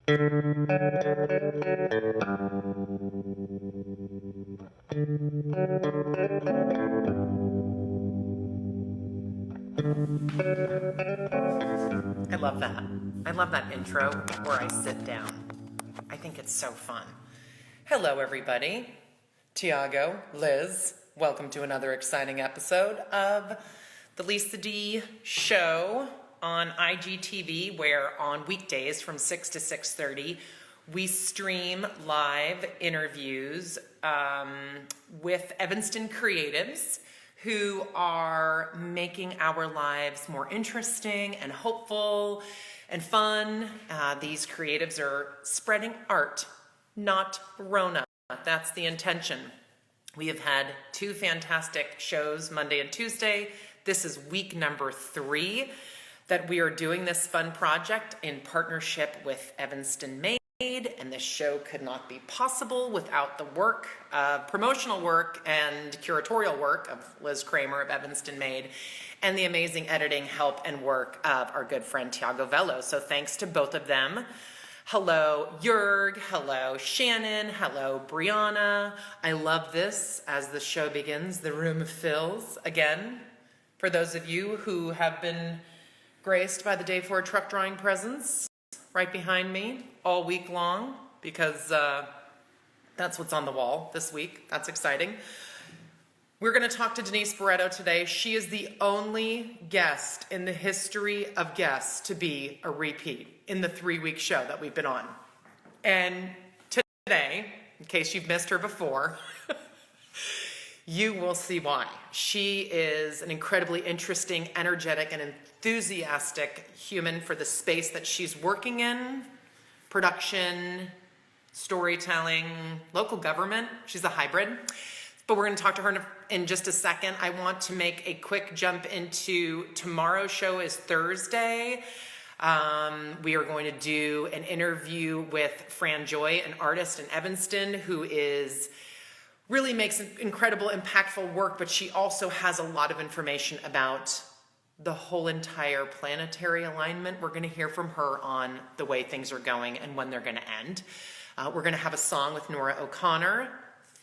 I love that. I love that intro before I sit down. I think it's so fun. Hello, everybody. Tiago, Liz, welcome to another exciting episode of the Lisa D Show on IGTV, where on weekdays from 6 to 6:30, we stream live interviews with Evanston creatives who are making our lives more interesting and hopeful and fun. These creatives are spreading art, not Rona. That's the intention. We have had 2 fantastic shows, Monday and Tuesday. This is week number 3 that we are doing this fun project in partnership with Evanston Made, and this show could not be possible without the work, promotional work and curatorial work of Liz Kramer of Evanston Made, and the amazing editing help and work of our good friend Tiago Vello. So thanks to both of them. Hello, Jurg. Hello, Shannon. Hello, Brianna. I love this. As the show begins, the room fills again. For those of you who have been graced by the Day 4 truck drawing presence right behind me all week long, because that's what's on the wall this week. That's exciting. We're going to talk to Denise Barreto today. She is the only guest in the history of guests to be a repeat in the 3-week show that we've been on. And today, in case you've missed her before, you will see why. She is an incredibly interesting, energetic, and enthusiastic human for the space that she's working in: production, storytelling, local government. She's a hybrid. But we're going to talk to her in just a second. I want to make a quick jump into tomorrow's show is Thursday. We are going to do an interview with Fran Joy, an artist in Evanston who really makes incredible, impactful work, but she also has a lot of information about the whole entire planetary alignment. We're going to hear from her on the way things are going and when they're going to end. We're going to have a song with Nora O'Connor.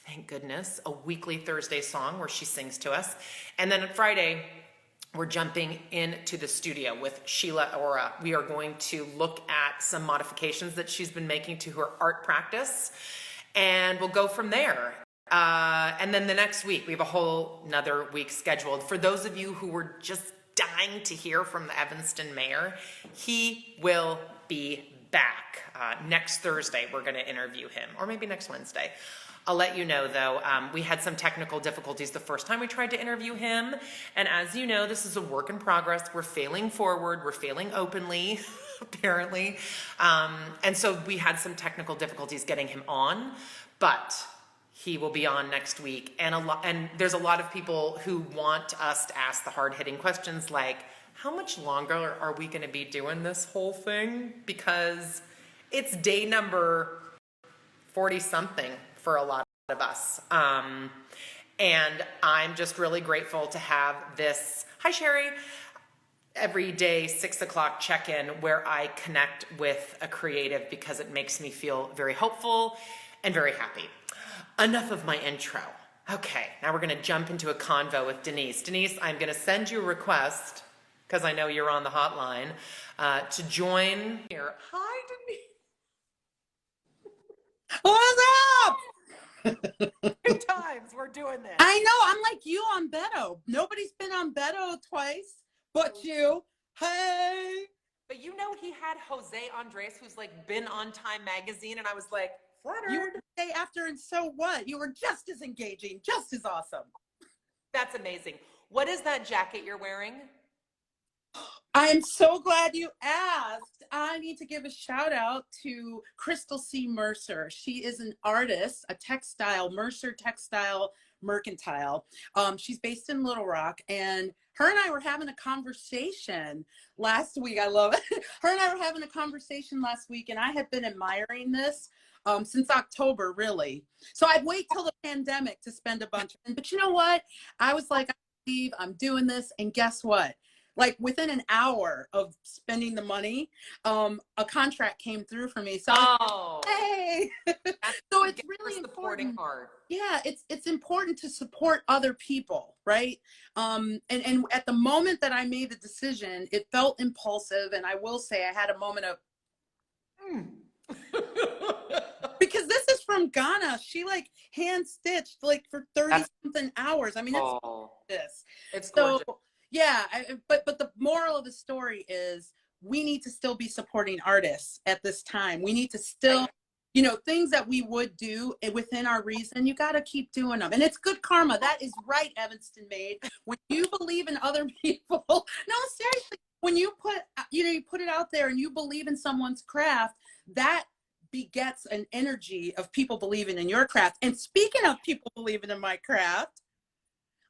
Thank goodness, a weekly Thursday song where she sings to us. And then on Friday, we're jumping into the studio with Sheila Ora. We are going to look at some modifications that she's been making to her art practice, and we'll go from there. And then the next week, we have a whole another week scheduled. For those of you who were just dying to hear from the Evanston mayor, he will be back. Next Thursday, we're going to interview him, or maybe next Wednesday. I'll let you know, though, we had some technical difficulties the first time we tried to interview him. And as you know, this is a work in progress. We're failing forward. We're failing openly, apparently. And so we had some technical difficulties getting him on, but he will be on next week. And there's a lot of people who want us to ask the hard-hitting questions like, how much longer are we going to be doing this whole thing? Because it's day number 40-something for a lot of us. And I'm just really grateful to have this, hi Sherry, every day 6 o'clock check-in where I connect with a creative, because it makes me feel very hopeful and very happy. Enough of my intro. Okay, now we're gonna jump into a convo with Denise. Denise, I'm gonna send you a request, because I know you're on the hotline, to join here. Hi, Denise. What's up? 2 times we're doing this. I know, I'm like you on Beto. Nobody's been on Beto twice but you. Hey. But you know, he had Jose Andres, who's like been on Time Magazine, and I was like, flattered. You were the day after, and so what? You were just as engaging, just as awesome. That's amazing. What is that jacket you're wearing? I am so glad you asked. I need to give a shout out to Crystal C. Mercer. She is an artist, a textile, Mercer Textile Mercantile. She's based in Little Rock, and her and I were having a conversation last week. I love it. Her and I were having a conversation last week, and I had been admiring this since October, really. So I'd wait till the pandemic to spend a bunch of, but you know what? I was like, I believe I'm doing this, and guess what? like within an hour of spending the money, a contract came through for me. So I was Oh, like, hey. that's So what you it's get for really supporting important. art. Yeah, it's important to support other people, right? And at the moment that I made the decision, it felt impulsive, and I will say I had a moment of Mm. because this is from Ghana. She like hand stitched like for 30 That's something hours. I mean, it's oh, this. it's So gorgeous. yeah, but the moral of the story is we need to still be supporting artists at this time. We need to still, Right. you know, things that we would do within our reason, you got to keep doing them. And it's good karma. That is right, Evanston Made. When you believe in other people, no, seriously, when you put, you know, you put it out there and you believe in someone's craft, that begets an energy of people believing in your craft. And speaking of people believing in my craft,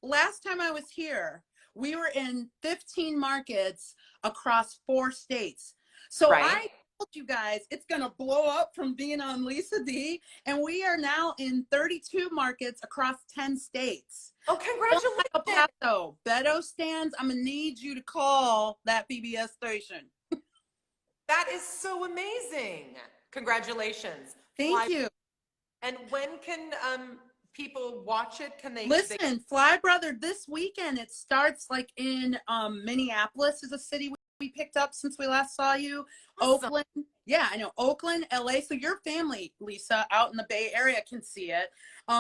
last time I was here, we were in 15 markets across 4 states. So Right. I told you guys it's going to blow up from being on Lisa D. And we are now in 32 markets across 10 states. Oh, Don't have a congratulations. paso. Beto stands. I'm going to need you to call that PBS station. That is so amazing. Congratulations. Thank you. And when can people watch it? Can they Listen, Fly Brother, this weekend it starts like in Minneapolis is a city we picked up since we last saw you. awesome. Oakland, yeah, I know Oakland, LA. So your family, Lisa, out in the Bay Area can see it.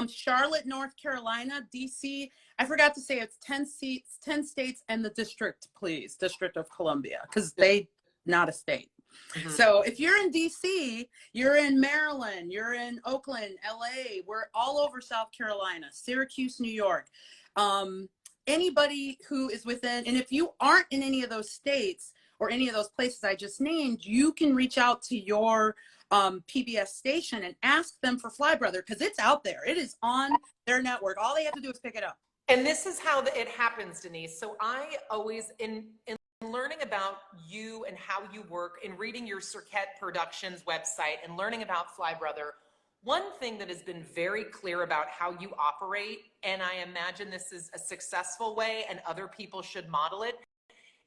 Charlotte, North Carolina, DC. I forgot to say it's 10 seats, 10 states, and the district, please, District of Columbia, because they not a state. Mhm. So if you're in DC, you're in Maryland, you're in Oakland, LA, we're all over South Carolina, Syracuse, New York. Anybody who is within, and if you aren't in any of those states or any of those places I just named, you can reach out to your PBS station and ask them for Fly Brother because it's out there. It is on their network. All they have to do is pick it up. And this is how it happens, Denise. So I always, in learning about you and how you work, in reading your Cirquette Productions website and learning about Fly Brother, one thing that has been very clear about how you operate, and I imagine this is a successful way and other people should model it,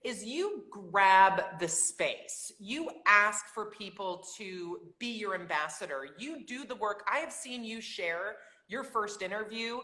is you grab the space. You ask for people to be your ambassador. You do the work. I have seen you share your first interview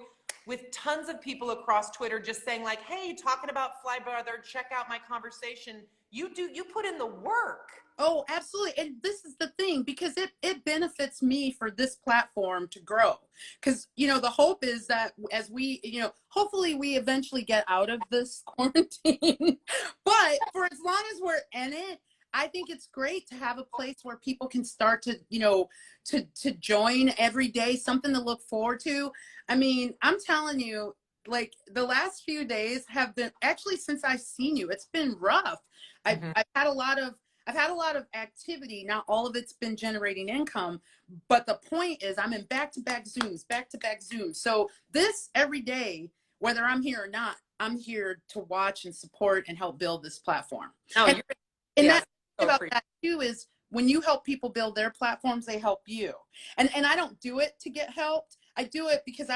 with tons of people across Twitter just saying like, hey, talking about Fly Brother, check out my conversation. You put in the work. Oh, absolutely. And this is the thing, because it benefits me for this platform to grow. Because, you know, the hope is that as we, you know, hopefully we eventually get out of this quarantine. But for as long as we're in it, I think it's great to have a place where people can start to, you know, to join every day, something to look forward to. I mean, I'm telling you, like the last few days have been actually since I've seen you, it's been rough. I've had a lot of activity. Not all of it's been generating income, but the point is I'm in back-to-back Zooms. So this every day, whether I'm here or not, I'm here to watch and support and help build this platform. Oh, And, you're and yes, that so about that too is when you help people build their platforms, they help you. And I don't do it to get helped. I do it because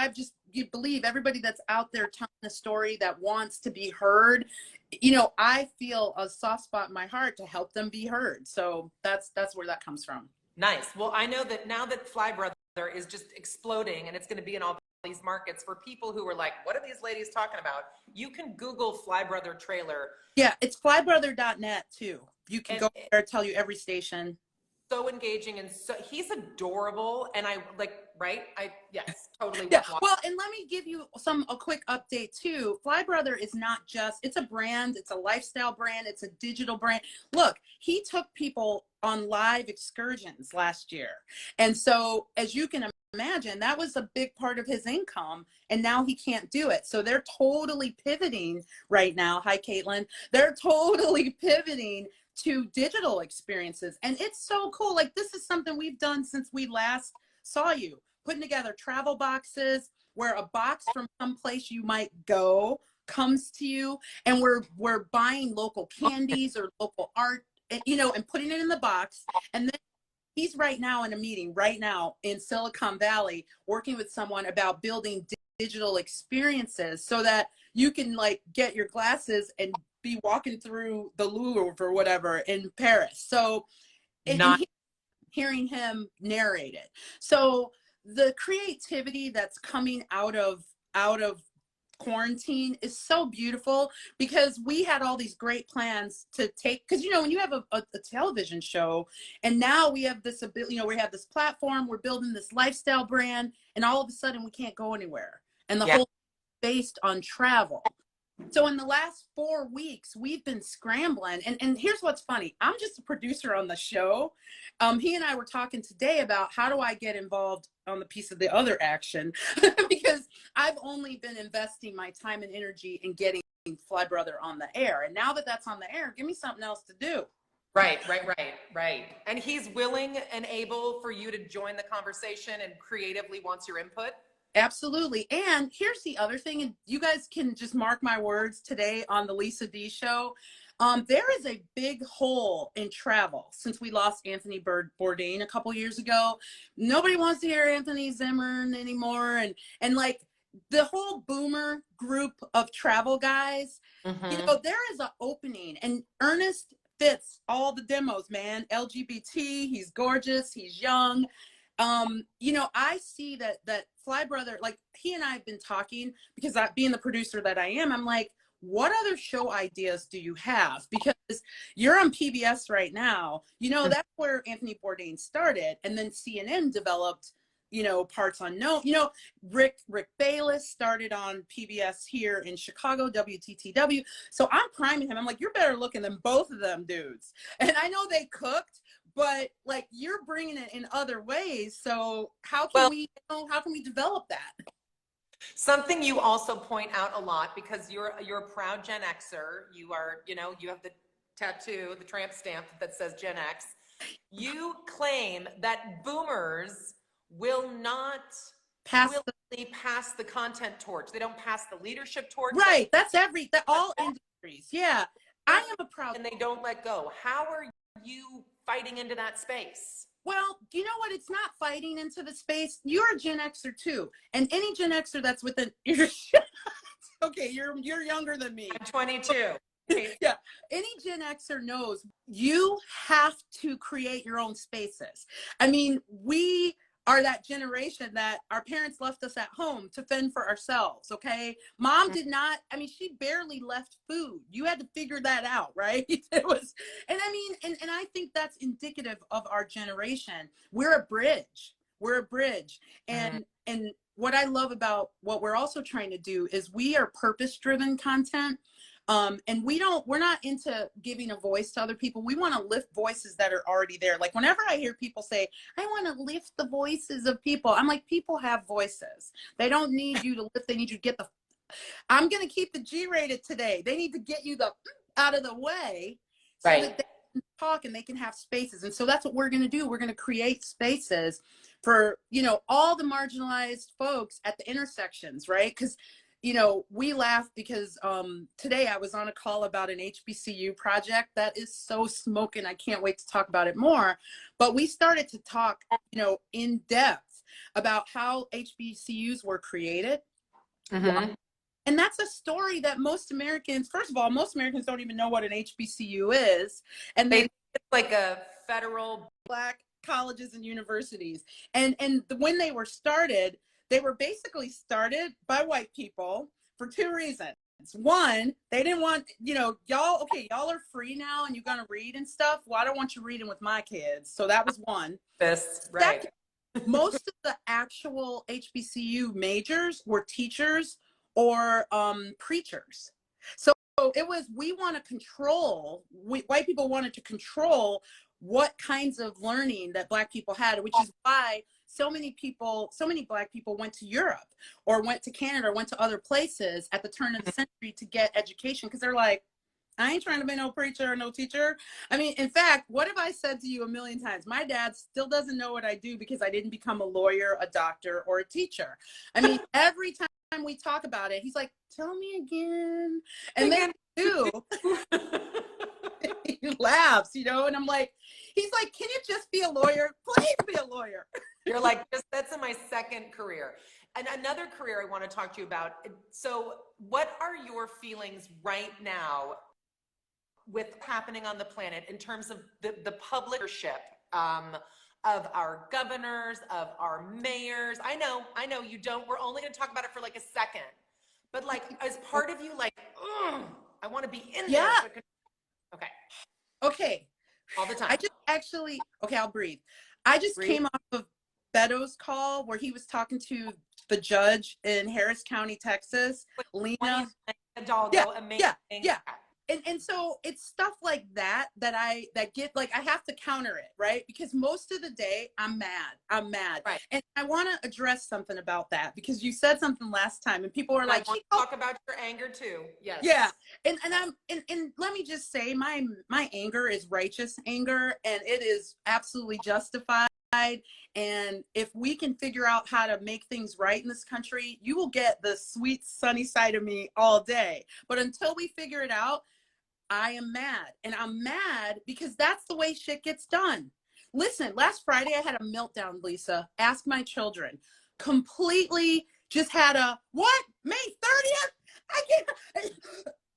you believe everybody that's out there telling a story that wants to be heard. You know, I feel a soft spot in my heart to help them be heard. So that's where that comes from. nice. Well, I know that now that Fly Brother is just exploding and it's going to be in all these markets, for people who are like, what are these ladies talking about? You can Google Fly Brother trailer. Yeah, it's flybrother.net too. You can And go there, tell you every station. so engaging, and so he's adorable, and I like, right? Yes, totally Yeah, want watch. well, and let me give you a quick update too. Fly Brother is not just, it's a brand, it's a lifestyle brand, it's a digital brand. Look, he took people on live excursions last year. And so as you can imagine, that was a big part of his income, and now he can't do it. So they're totally pivoting right now. Hi, Caitlin. They're totally pivoting to digital experiences. And it's so cool. Like this is something we've done since we last saw you, putting together travel boxes where a box from some place you might go comes to you, and we're buying local candies or local art, you know, and putting it in the box. And then he's right now in a meeting right now in Silicon Valley working with someone about building digital experiences so that you can like get your glasses and be walking through the Louvre or whatever in Paris. So, Not hearing him narrate it. So the creativity that's coming out of quarantine is so beautiful, because we had all these great plans to take, because when you have a television show, and now we have this ability, we have this platform, we're building this lifestyle brand, and all of a sudden we can't go anywhere, and the yeah. whole based on travel. So in the last 4 weeks, we've been scrambling. And here's what's funny. I'm just a producer on the show. He and I were talking today about how do I get involved on the piece of the other action, because I've only been investing my time and energy in getting Fly Brother on the air. And now that that's on the air, give me something else to do. Right. And he's willing and able for you to join the conversation and creatively wants your input. Absolutely. And here's the other thing, and you guys can just mark my words today on the Lisa D show. There is a big hole in travel since we lost Anthony Bourdain a couple years ago. Nobody wants to hear Anthony Zimmern anymore. And like the whole boomer group of travel guys, there is an opening, and Ernest fits all the demos, man. LGBT, he's gorgeous, he's young. I see that Fly Brother, like he and I have been talking, because being the producer that I am, I'm like, what other show ideas do you have? Because you're on PBS right now. That's where Anthony Bourdain started, and then CNN developed, Parts Unknown. Rick Bayless started on PBS here in Chicago, WTTW. So I'm priming him. I'm like, you're better looking than both of them dudes. And I know they cooked, but like you're bringing it in other ways. So how can we develop that? Something you also point out a lot, because you're a proud Gen Xer. You are, you have the tattoo, the tramp stamp that says Gen X. You claim that boomers will not pass the content torch. They don't pass the leadership torch. Right. That's all industries. Yeah. I am a proud. And they don't let go. How are you fighting into that space? Well, you know what? It's not fighting into the space. You're a Gen Xer too. And any Gen Xer that's within okay, you're younger than me. I'm 22. Yeah. Any Gen Xer knows you have to create your own spaces. I mean, we are that generation that our parents left us at home to fend for ourselves. Okay. Mom did not, she barely left food. You had to figure that out, right? It was, and I think that's indicative of our generation. We're a bridge. And what I love about what we're also trying to do is we are purpose-driven content. And we're not into giving a voice to other people. We want to lift voices that are already there. Like whenever I hear people say, I want to lift the voices of people, I'm like, people have voices. They don't need you to lift. They need you to get I'm going to keep the G-rated today. They need to get you out of the way so that they can talk and they can have spaces. And so that's what we're going to do. We're going to create spaces for, all the marginalized folks at the intersections, right? Because we laugh because today I was on a call about an HBCU project that is so smoking. I can't wait to talk about it more. But we started to talk, in depth about how HBCUs were created. Mm-hmm. And that's a story that most Americans don't even know what an HBCU is. And then it's like a federal Black colleges and universities. And when they were started, they were basically started by white people for two reasons. One, they didn't want, y'all are free now and you're going to read and stuff. Well, I don't want you reading with my kids. So that was one. Right. Second, most of the actual HBCU majors were teachers or preachers. So it was, white people wanted to control what kinds of learning that Black people had, which is why so many Black people went to Europe or went to Canada or went to other places at the turn of the century to get education, because they're like, I ain't trying to be no preacher or no teacher. In fact, what have I said to you a million times? My dad still doesn't know what I do because I didn't become a lawyer, a doctor, or a teacher. Every time we talk about it, he's like, tell me again. And then do. He laughs, and I'm like, he's like, can you just be a lawyer? Please be a lawyer. You're like, that's in my second career. And another career I want to talk to you about. So what are your feelings right now with happening on the planet in terms of the public leadership, of our governors, of our mayors. I know you don't, we're only going to talk about it for like a second, but like, as part of you, like, ugh, I want to be in there. So okay. Okay. All the time. I just actually, okay, I'll breathe. I just Breathe. came off of Beto's call where he was talking to the judge in Harris County, Texas, Lena. Amazing. Yeah. And so it's stuff like that that get like, I have to counter it, right? Because most of the day I'm mad. Right. And I want to address something about that because you said something last time and people were like, I want to talk about your anger too. Yes. Yeah. And let me just say my anger is righteous anger and it is absolutely justified. And if we can figure out how to make things right in this country, you will get the sweet sunny side of me all day. But until we figure it out, I am mad. And I'm mad because that's the way shit gets done. Listen, last Friday I had a meltdown, Lisa. Ask my children. Completely just had a, what? May 30th? I can't.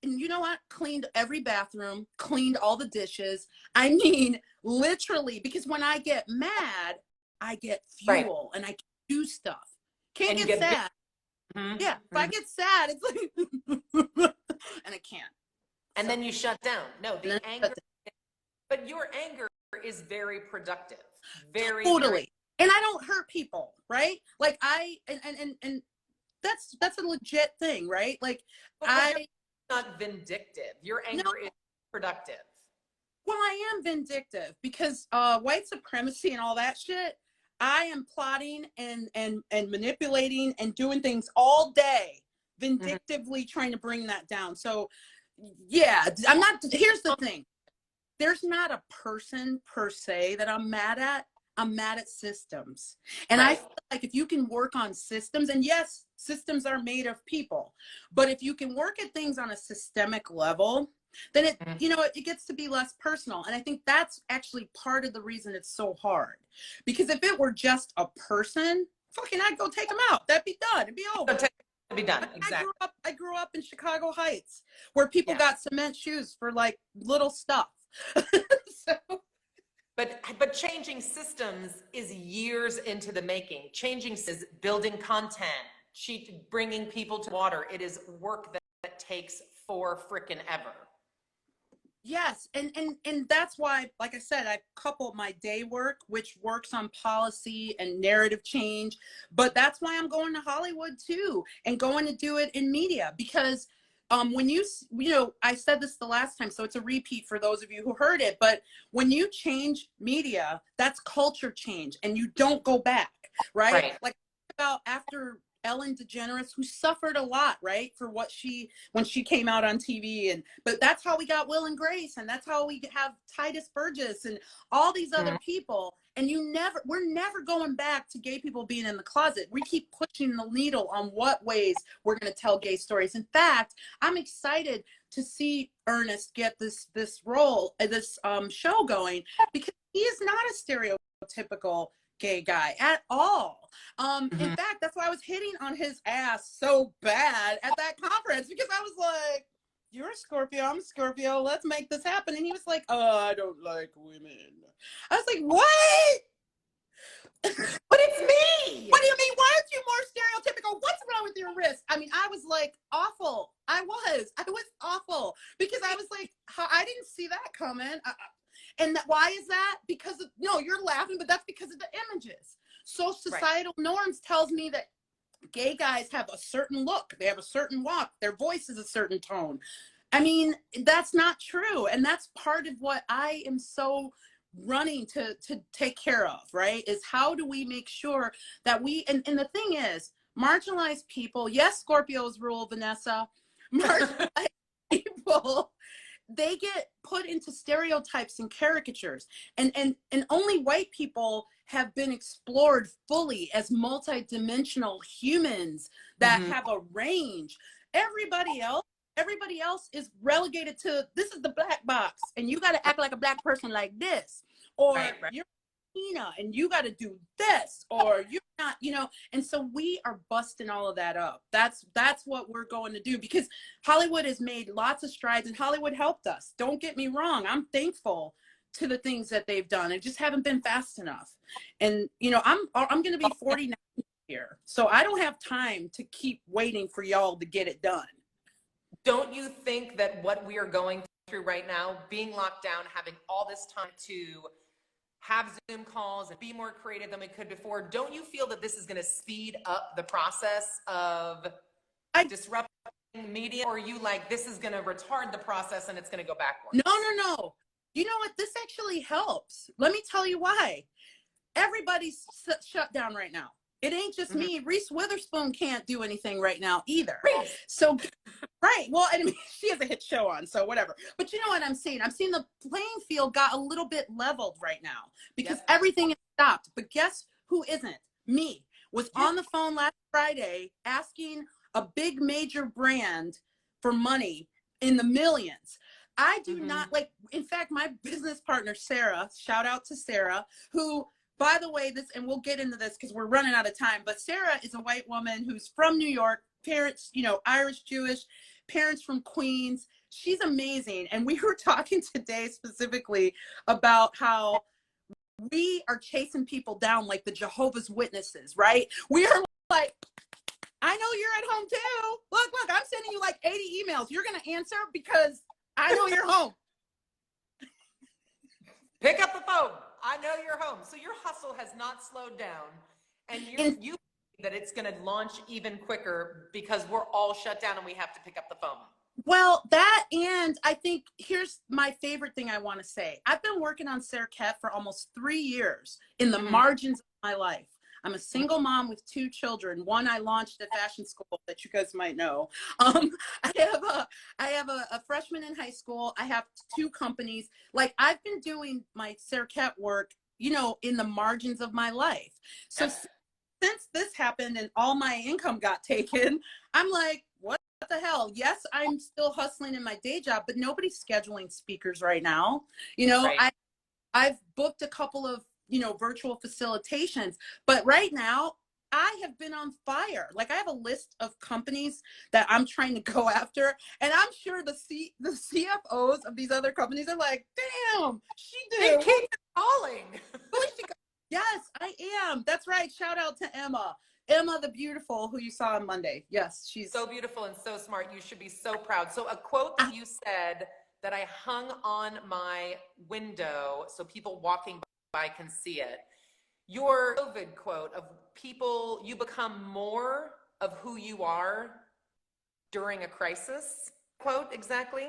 And you know what? Cleaned every bathroom, cleaned all the dishes. I mean, literally, because when I get mad, I get fuel and I can do stuff. Can't get sad. Yeah, if I get sad, it's like, and I can't. And then you shut down. No, the anger, but your anger is very productive. Very totally. And I don't hurt people, right? Like and that's a legit thing, right? Like you're not vindictive. Your anger is productive. Well, I am vindictive because white supremacy and all that shit. I am plotting and manipulating and doing things all day, vindictively trying to bring that down. So yeah, I'm not, here's the thing. There's not a person per se that I'm mad at. I'm mad at systems. And I feel like if you can work on systems, and yes, systems are made of people, but if you can work at things on a systemic level, then it, you know, it gets to be less personal. And I think that's actually part of the reason it's so hard. Because if it were just a person, fucking I'd go take them out. That'd be done. It'd be over. Be done. Exactly. I grew up in Chicago Heights where people got cement shoes for like little stuff. So. But changing systems is years into the making. Changing is building content, bringing people to water. It is work that takes for frickin' ever. Yes, and that's why, like I said, I couple my day work, which works on policy and narrative change, but that's why I'm going to Hollywood too, and going to do it in media, because when you know, I said this the last time, so it's a repeat for those of you who heard it, but when you change media, that's culture change, and you don't go back, right? Like about after Ellen DeGeneres, who suffered a lot, right, for what when she came out on TV, but that's how we got Will and Grace, and that's how we have Titus Burgess and all these other people. And we're never going back to gay people being in the closet. We keep pushing the needle on what ways we're going to tell gay stories. In fact, I'm excited to see Ernest get this role, this show going, because he is not a stereotypical gay guy at all. In fact, that's why I was hitting on his ass so bad at that conference, because I was like, you're a Scorpio, I'm a Scorpio, let's make this happen. And he was like, oh, I don't like women. I was like, what? But it's me. What do you mean? Why aren't you more stereotypical? What's wrong with your wrist? I mean, I was like awful. I was awful, because I was like, I didn't see that coming. And why is that? Because of, no, you're laughing, but that's because of the images. So societal norms tells me that gay guys have a certain look, they have a certain walk, their voice is a certain tone. I mean, that's not true. And that's part of what I am so running to take care of, right? Is how do we make sure that we, and the thing is, marginalized people, yes, Scorpios rule, Vanessa, marginalized people, they get put into stereotypes and caricatures, and only white people have been explored fully as multidimensional humans that have a range. Everybody else is relegated to, this is the black box, and you got to act like a black person like this, or you're Tina, and you got to do this, or you're not, and so we are busting all of that up. That's what we're going to do, because Hollywood has made lots of strides, and Hollywood helped us. Don't get me wrong. I'm thankful to the things that they've done. It just haven't been fast enough. And, I'm going to be 49 here, so I don't have time to keep waiting for y'all to get it done. Don't you think that what we are going through right now, being locked down, having all this time to have Zoom calls and be more creative than we could before, don't you feel that this is going to speed up the process of disrupting media? Or are you like, this is going to retard the process and it's going to go backwards? No. You know what? This actually helps. Let me tell you why. Everybody's shut down right now. It ain't just me. Reese Witherspoon can't do anything right now either. So, right. Well, and she has a hit show on, so whatever. But you know what I'm saying? I'm seeing the playing field got a little bit leveled right now, because everything is stopped. But guess who isn't? Me. Was on the phone last Friday asking a big major brand for money in the millions. I do not in fact, my business partner, Sarah, shout out to Sarah, who, by the way, and we'll get into this because we're running out of time, but Sarah is a white woman who's from New York, parents, Irish, Jewish, parents from Queens. She's amazing. And we were talking today specifically about how we are chasing people down like the Jehovah's Witnesses, right? We are like, I know you're at home too. Look, I'm sending you like 80 emails. You're going to answer because I know you're home. Pick up the phone. I know you're home. So your hustle has not slowed down, and you think that it's going to launch even quicker because we're all shut down and we have to pick up the phone. Well, that, and I think here's my favorite thing I want to say. I've been working on Sarah Cat for almost 3 years in the margins of my life. I'm a single mom with 2 children. One I launched at fashion school that you guys might know. I have a freshman in high school. I have 2 companies. Like, I've been doing my Sarah Cat work, in the margins of my life. So since this happened and all my income got taken, I'm like, what the hell? Yes, I'm still hustling in my day job, but nobody's scheduling speakers right now. I've booked a couple of virtual facilitations, but right now I have been on fire. Like, I have a list of companies that I'm trying to go after, and I'm sure the CFOs of these other companies are like, damn, she did. Keep calling. Yes, I am. That's right. Shout out to Emma the beautiful, who you saw on Monday. Yes, she's so beautiful and so smart. You should be so proud. So a quote that you said that I hung on my window so people walking by can see it. Your COVID quote of people, you become more of who you are during a crisis. Quote exactly.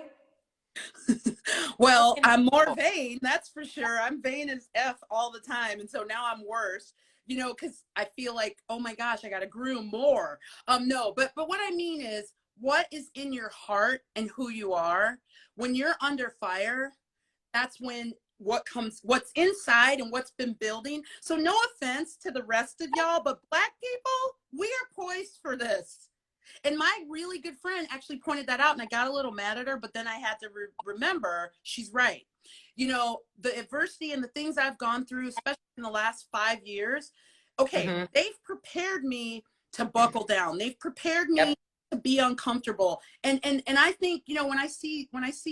Well, I'm more vain, that's for sure. I'm vain as F all the time. And so now I'm worse, because I feel like, oh my gosh, I got to groom more. No, but what I mean is, what is in your heart and who you are, when you're under fire, that's when what's inside and what's been building. So no offense to the rest of y'all, but Black people, we are poised for this. And my really good friend actually pointed that out, and I got a little mad at her, but then I had to remember she's right. The adversity and the things I've gone through, especially in the last 5 years, they've prepared me to buckle down. They've prepared me to be uncomfortable. And I think, when I see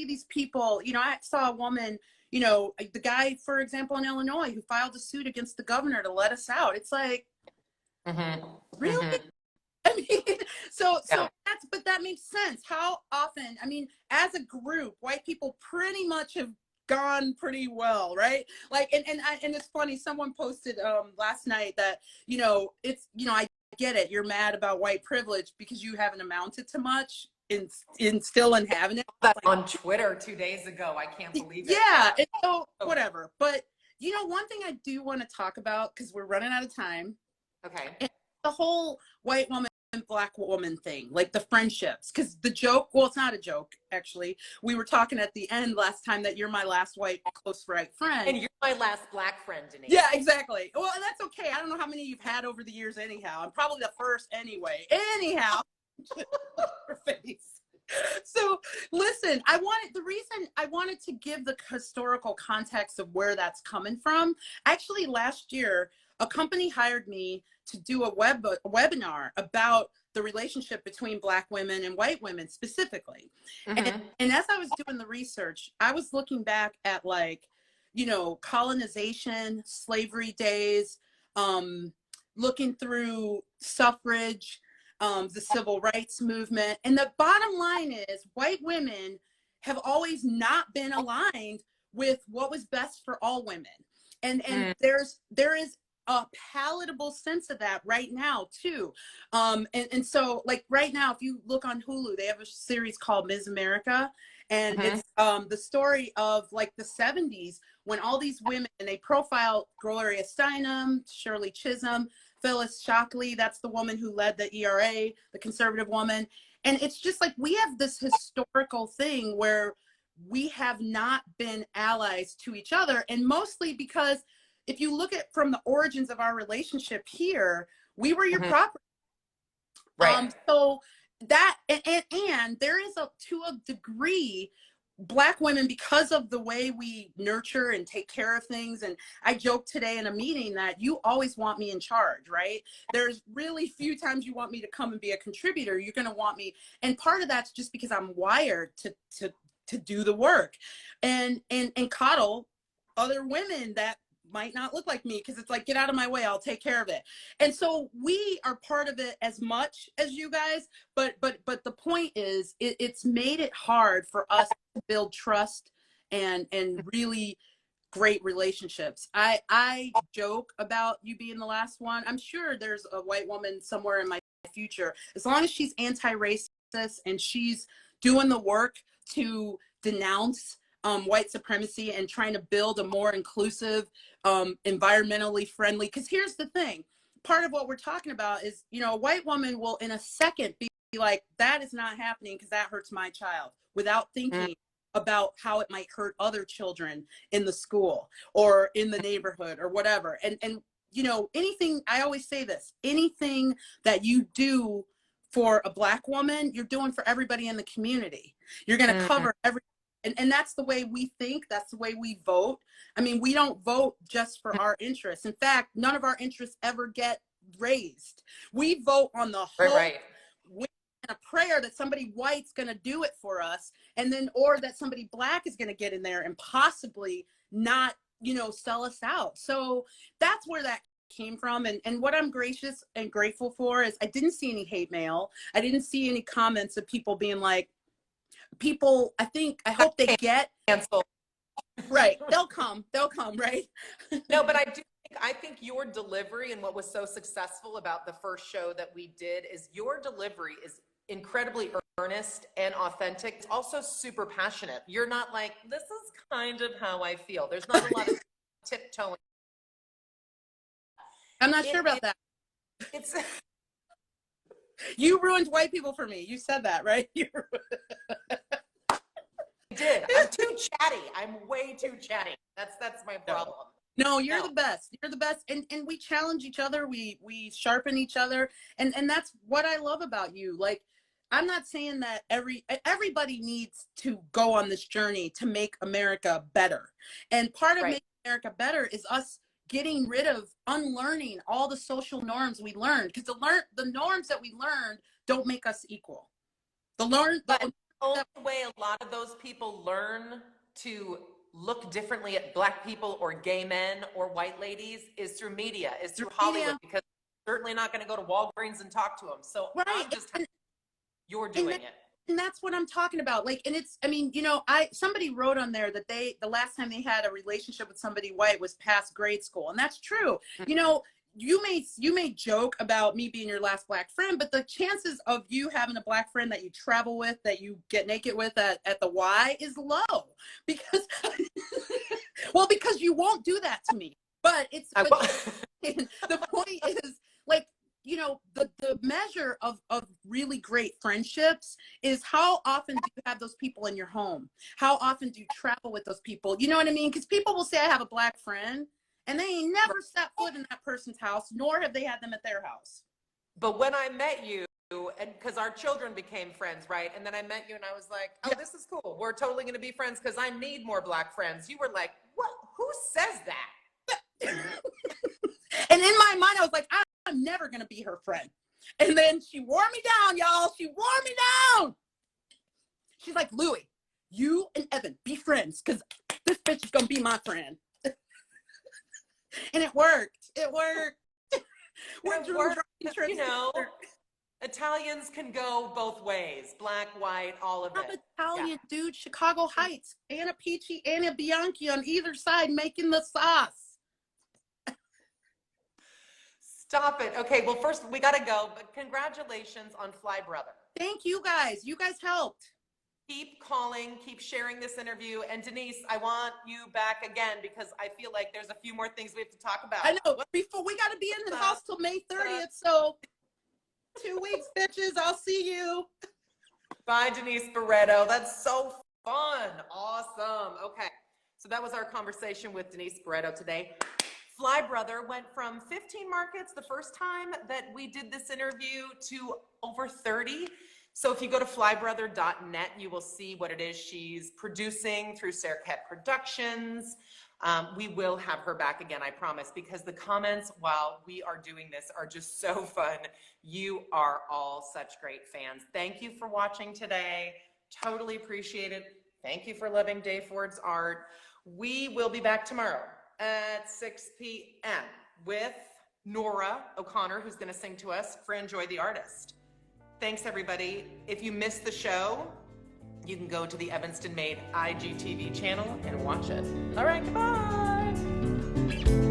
these people, I saw a woman, the guy, for example, in Illinois, who filed a suit against the governor to let us out. It's like, really? I mean, so but that makes sense. How often, as a group, white people pretty much have gone pretty well, right? Like, and it's funny, someone posted last night that, it's, I get it, you're mad about white privilege because you haven't amounted to much in still in having it. That on Twitter 2 days ago. I can't believe it. Yeah, and so whatever. But one thing I do want to talk about, because we're running out of time. Okay. And the whole white woman and Black woman thing, like the friendships, because the joke, well, it's not a joke, actually. We were talking at the end last time that you're my last white close white friend. And you're my last Black friend, Denise. Yeah, exactly. Well, and that's okay. I don't know how many you've had over the years anyhow. I'm probably the first anyway. Anyhow. Her face. So listen, the reason I wanted to give the historical context of where that's coming from. Actually, last year, a company hired me to do a webinar about the relationship between Black women and white women specifically. And as I was doing the research, I was looking back at, like, colonization, slavery days, looking through suffrage, the civil rights movement. And the bottom line is white women have always not been aligned with what was best for all women. And there is a palatable sense of that right now too. And so, like, right now, if you look on Hulu, they have a series called Ms. America. And it's the story of, like, the 70s, when all these women, and they profile Gloria Steinem, Shirley Chisholm, Phyllis Shockley, that's the woman who led the ERA, the conservative woman. And it's just like, we have this historical thing where we have not been allies to each other. And mostly because if you look at from the origins of our relationship here, we were your property. Right. So that, and there is to a degree, Black women, because of the way we nurture and take care of things. And I joked today in a meeting that you always want me in charge, right? There's really few times you want me to come and be a contributor. You're going to want me. And part of that's just because I'm wired to do the work and coddle other women that might not look like me, because it's like, get out of my way, I'll take care of it. And so we are part of it as much as you guys, but the point is, it's made it hard for us to build trust and really great relationships. I joke about you being the last one. I'm sure there's a white woman somewhere in my future, as long as she's anti-racist and she's doing the work to denounce white supremacy and trying to build a more inclusive, environmentally friendly. Because here's the thing, part of what we're talking about is, a white woman will in a second be like, that is not happening because that hurts my child, without thinking about how it might hurt other children in the school or in the neighborhood or whatever. And anything, I always say this, anything that you do for a Black woman, you're doing for everybody in the community. You're going to cover every. And that's the way we think. That's the way we vote. I mean, we don't vote just for our interests. In fact, none of our interests ever get raised. We vote on the hope, and a prayer that somebody white's going to do it for us, and then, or that somebody Black is going to get in there and possibly not, sell us out. So that's where that came from. And what I'm gracious and grateful for is I didn't see any hate mail. I didn't see any comments of people being like, I hope they get canceled. Right. They'll come, right? No, but I think your delivery, and what was so successful about the first show that we did, is your delivery is incredibly earnest and authentic. It's also super passionate. You're not like, this is kind of how I feel. There's not a lot of tiptoeing. I'm not sure about that. It's You ruined white people for me. You said that, right? I did. I'm too chatty. I'm way too chatty. That's my problem. No, you're the best. You're the best. And we challenge each other. We sharpen each other. And that's what I love about you. Like, I'm not saying that everybody needs to go on this journey to make America better. And part of making America better is us getting rid of, unlearning all the social norms we learned, because the norms that we learned don't make us equal. But the only way a lot of those people learn to look differently at Black people or gay men or white ladies is through media, is through Hollywood, because they're certainly not going to go to Walgreens and talk to them. So I'm just you're doing it. And that's what I'm talking about. Like, and it's, I mean, somebody wrote on there that the last time they had a relationship with somebody white was past grade school. And that's true. You may joke about me being your last Black friend, but the chances of you having a Black friend that you travel with, that you get naked with at the Y is low, because, because you won't do that to me. But the point is, like, the measure of really great friendships is how often do you have those people in your home? How often do you travel with those people? You know what I mean? Because people will say, I have a Black friend, and they ain't never set foot in that person's house, nor have they had them at their house. But when I met you, and because our children became friends, right? And then I met you and I was like, oh, this is cool. We're totally going to be friends because I need more Black friends. You were like, what? Who says that? And in my mind, I was like, I'm never going to be her friend. And then she wore me down, y'all. She wore me down. She's like, Louie, you and Evan be friends because this bitch is going to be my friend. And it worked. It worked. You know, Italians can go both ways. Black, white, all of it. I'm Italian, dude. Chicago Heights. Anna Peachy, Anna Bianchi on either side making the sauce. Stop it. Okay, well, first we got to go, but congratulations on Fly Brother. Thank you guys. You guys helped. Keep calling, keep sharing this interview. And Denise, I want you back again because I feel like there's a few more things we have to talk about. I know. Before we got to be in the house till May 30th. So 2 weeks, bitches. I'll see you. Bye, Denise Barreto. That's so fun. Awesome. Okay. So that was our conversation with Denise Barreto today. Fly Brother went from 15 markets the first time that we did this interview to over 30. So if you go to flybrother.net, you will see what it is she's producing through Sarkat Productions. We will have her back again, I promise, because the comments while we are doing this are just so fun. You are all such great fans. Thank you for watching today. Totally appreciate it. Thank you for loving Dave Ford's art. We will be back tomorrow at 6 p.m. with Nora O'Connor, who's going to sing to us for Enjoy the Artist. Thanks, everybody. If you missed the show, you can go to the Evanston Made IGTV channel and watch it. All right, goodbye.